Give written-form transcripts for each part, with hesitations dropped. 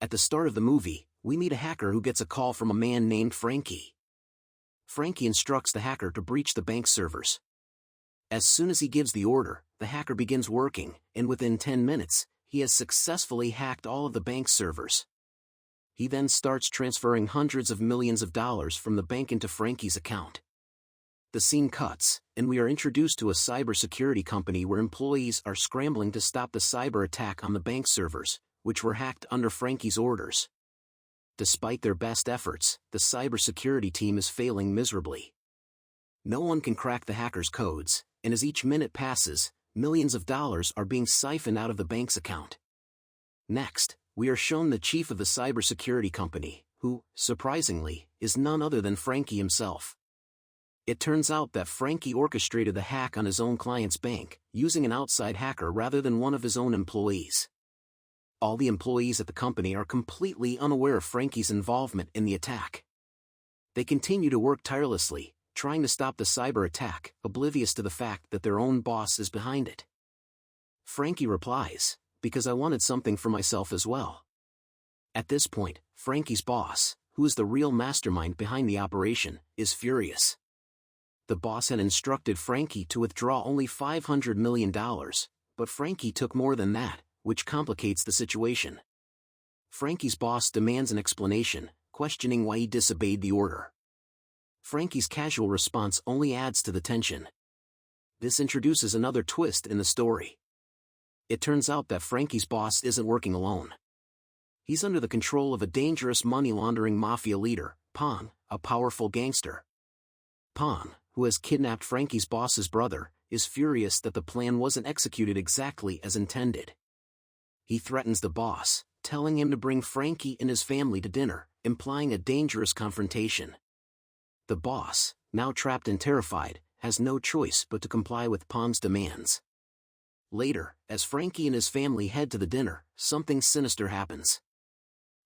At the start of the movie, we meet a hacker who gets a call from a man named Frankie. Frankie instructs the hacker to breach the bank servers. As soon as he gives the order, the hacker begins working, and within 10 minutes, he has successfully hacked all of the bank servers. He then starts transferring hundreds of millions of dollars from the bank into Frankie's account. The scene cuts, and we are introduced to a cybersecurity company where employees are scrambling to stop the cyber attack on the bank servers, which were hacked under Frankie's orders. Despite their best efforts, the cybersecurity team is failing miserably. No one can crack the hackers' codes, and as each minute passes, millions of dollars are being siphoned out of the bank's account. Next, we are shown the chief of the cybersecurity company, who, surprisingly, is none other than Frankie himself. It turns out that Frankie orchestrated the hack on his own client's bank, using an outside hacker rather than one of his own employees. All the employees at the company are completely unaware of Frankie's involvement in the attack. They continue to work tirelessly, trying to stop the cyber attack, oblivious to the fact that their own boss is behind it. Frankie replies, "Because I wanted something for myself as well." At this point, Frankie's boss, who is the real mastermind behind the operation, is furious. The boss had instructed Frankie to withdraw only $500 million, but Frankie took more than that, which complicates the situation. Frankie's boss demands an explanation, questioning why he disobeyed the order. Frankie's casual response only adds to the tension. This introduces another twist in the story. It turns out that Frankie's boss isn't working alone. He's under the control of a dangerous money-laundering mafia leader, Pong, a powerful gangster. Pong, who has kidnapped Frankie's boss's brother, is furious that the plan wasn't executed exactly as intended. He threatens the boss, telling him to bring Frankie and his family to dinner, implying a dangerous confrontation. The boss, now trapped and terrified, has no choice but to comply with Pong's demands. Later, as Frankie and his family head to the dinner, something sinister happens.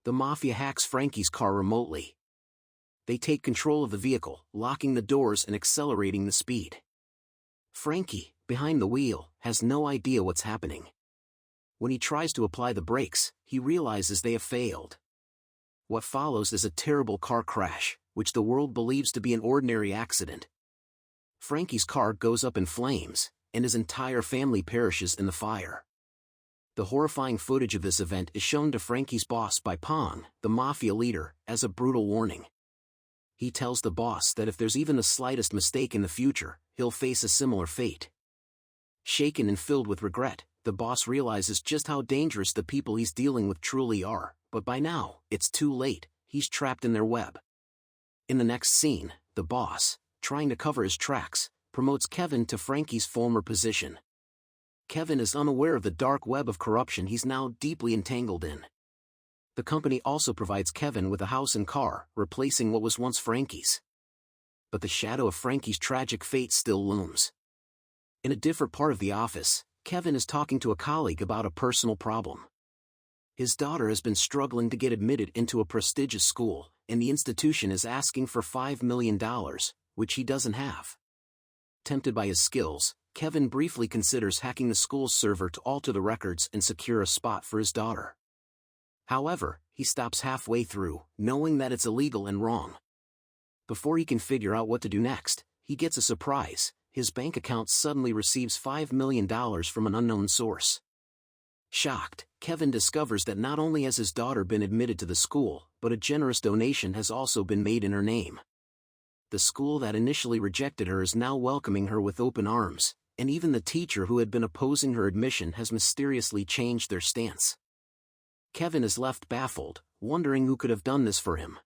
The mafia hacks Frankie's car remotely. They take control of the vehicle, locking the doors and accelerating the speed. Frankie, behind the wheel, has no idea what's happening. When he tries to apply the brakes, he realizes they have failed. What follows is a terrible car crash, which the world believes to be an ordinary accident. Frankie's car goes up in flames, and his entire family perishes in the fire. The horrifying footage of this event is shown to Frankie's boss by Pong, the mafia leader, as a brutal warning. He tells the boss that if there's even the slightest mistake in the future, he'll face a similar fate. Shaken and filled with regret, the boss realizes just how dangerous the people he's dealing with truly are, but by now, it's too late, he's trapped in their web. In the next scene, the boss, trying to cover his tracks, promotes Kevin to Frankie's former position. Kevin is unaware of the dark web of corruption he's now deeply entangled in. The company also provides Kevin with a house and car, replacing what was once Frankie's. But the shadow of Frankie's tragic fate still looms. In a different part of the office, Kevin is talking to a colleague about a personal problem. His daughter has been struggling to get admitted into a prestigious school, and the institution is asking for $5 million, which he doesn't have. Tempted by his skills, Kevin briefly considers hacking the school's server to alter the records and secure a spot for his daughter. However, he stops halfway through, knowing that it's illegal and wrong. Before he can figure out what to do next, he gets a surprise. His bank account suddenly receives $5 million from an unknown source. Shocked, Kevin discovers that not only has his daughter been admitted to the school, but a generous donation has also been made in her name. The school that initially rejected her is now welcoming her with open arms, and even the teacher who had been opposing her admission has mysteriously changed their stance. Kevin is left baffled, wondering who could have done this for him.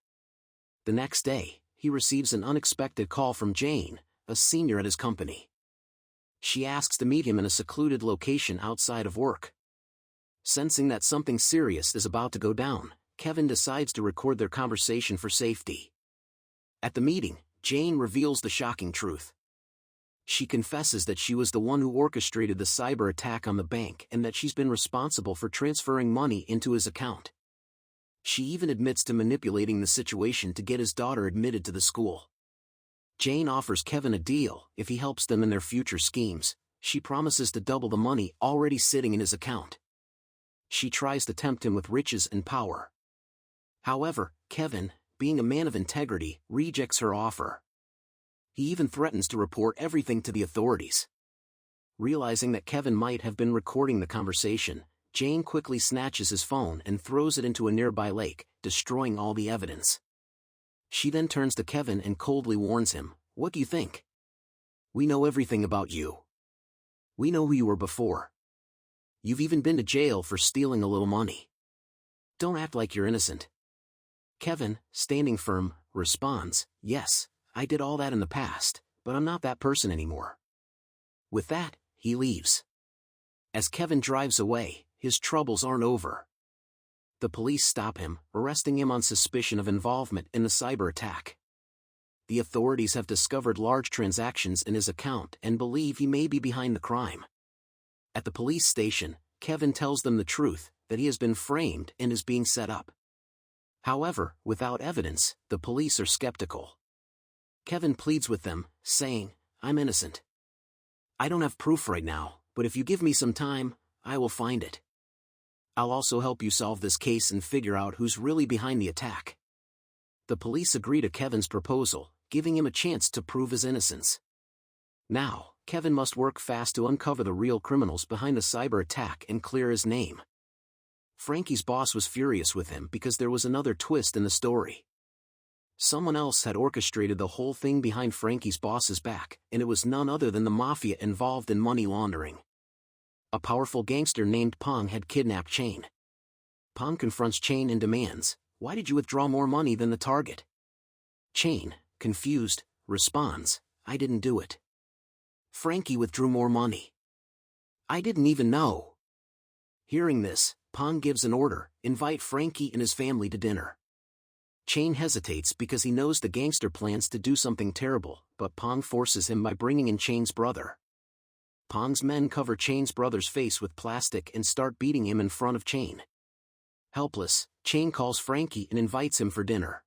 The next day, he receives an unexpected call from Jane, a senior at his company. She asks to meet him in a secluded location outside of work. Sensing that something serious is about to go down, Kevin decides to record their conversation for safety. At the meeting, Jane reveals the shocking truth. She confesses that she was the one who orchestrated the cyber attack on the bank and that she's been responsible for transferring money into his account. She even admits to manipulating the situation to get his daughter admitted to the school. Jane offers Kevin a deal if he helps them in their future schemes. She promises to double the money already sitting in his account. She tries to tempt him with riches and power. However, Kevin, being a man of integrity, rejects her offer. He even threatens to report everything to the authorities. Realizing that Kevin might have been recording the conversation, Jane quickly snatches his phone and throws it into a nearby lake, destroying all the evidence. She then turns to Kevin and coldly warns him, "What do you think? We know everything about you. We know who you were before. You've even been to jail for stealing a little money. Don't act like you're innocent." Kevin, standing firm, responds, "Yes, I did all that in the past, but I'm not that person anymore." With that, he leaves. As Kevin drives away, his troubles aren't over. The police stop him, arresting him on suspicion of involvement in the cyber attack. The authorities have discovered large transactions in his account and believe he may be behind the crime. At the police station, Kevin tells them the truth, that he has been framed and is being set up. However, without evidence, the police are skeptical. Kevin pleads with them, saying, "I'm innocent. I don't have proof right now, but if you give me some time, I will find it. I'll also help you solve this case and figure out who's really behind the attack." The police agree to Kevin's proposal, giving him a chance to prove his innocence. Now, Kevin must work fast to uncover the real criminals behind the cyber attack and clear his name. Frankie's boss was furious with him because there was another twist in the story. Someone else had orchestrated the whole thing behind Frankie's boss's back, and it was none other than the mafia involved in money laundering. A powerful gangster named Pong had kidnapped Chain. Pong confronts Chain and demands, "Why did you withdraw more money than the target?" Chain, confused, responds, "I didn't do it. Frankie withdrew more money. I didn't even know." Hearing this, Pong gives an order, "Invite Frankie and his family to dinner." Chain hesitates because he knows the gangster plans to do something terrible, but Pong forces him by bringing in Chain's brother. Pong's men cover Chain's brother's face with plastic and start beating him in front of Chain. Helpless, Chain calls Frankie and invites him for dinner.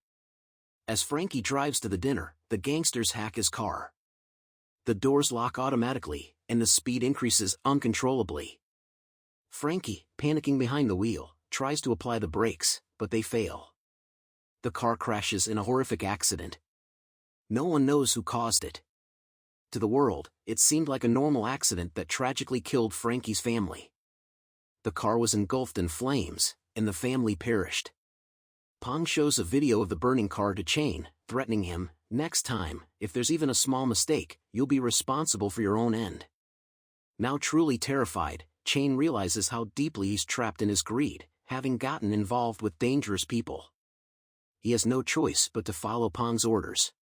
As Frankie drives to the dinner, the gangsters hack his car. The doors lock automatically, and the speed increases uncontrollably. Frankie, panicking behind the wheel, tries to apply the brakes, but they fail. The car crashes in a horrific accident. No one knows who caused it. To the world, it seemed like a normal accident that tragically killed Frankie's family. The car was engulfed in flames, and the family perished. Pong shows a video of the burning car to Chain, threatening him, "Next time, if there's even a small mistake, you'll be responsible for your own end." Now truly terrified, Chain realizes how deeply he's trapped in his greed, having gotten involved with dangerous people. He has no choice but to follow Pong's orders.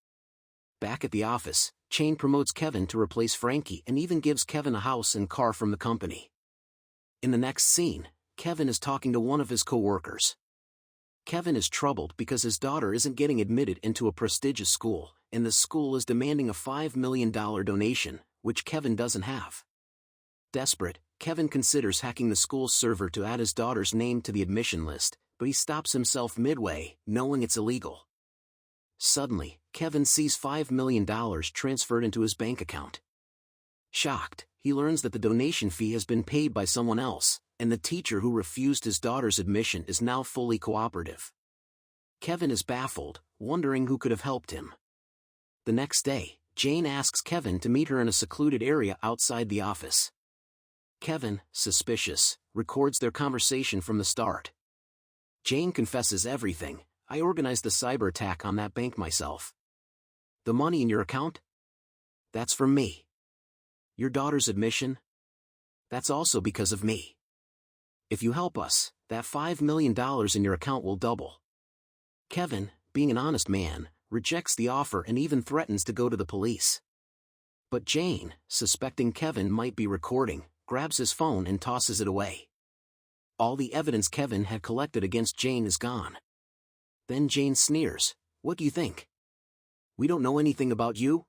Back at the office, Chain promotes Kevin to replace Frankie and even gives Kevin a house and car from the company. In the next scene, Kevin is talking to one of his co-workers. Kevin is troubled because his daughter isn't getting admitted into a prestigious school, and the school is demanding a $5 million donation, which Kevin doesn't have. Desperate, Kevin considers hacking the school's server to add his daughter's name to the admission list, but he stops himself midway, knowing it's illegal. Suddenly, Kevin sees $5 million transferred into his bank account. Shocked, he learns that the donation fee has been paid by someone else, and the teacher who refused his daughter's admission is now fully cooperative. Kevin is baffled, wondering who could have helped him. The next day, Jane asks Kevin to meet her in a secluded area outside the office. Kevin, suspicious, records their conversation from the start. Jane confesses everything. "I organized the cyber attack on that bank myself. The money in your account? That's from me. Your daughter's admission? That's also because of me. If you help us, that $5 million in your account will double." Kevin, being an honest man, rejects the offer and even threatens to go to the police. But Jane, suspecting Kevin might be recording, grabs his phone and tosses it away. All the evidence Kevin had collected against Jane is gone. Then Jane sneers, "What do you think? We don't know anything about you?"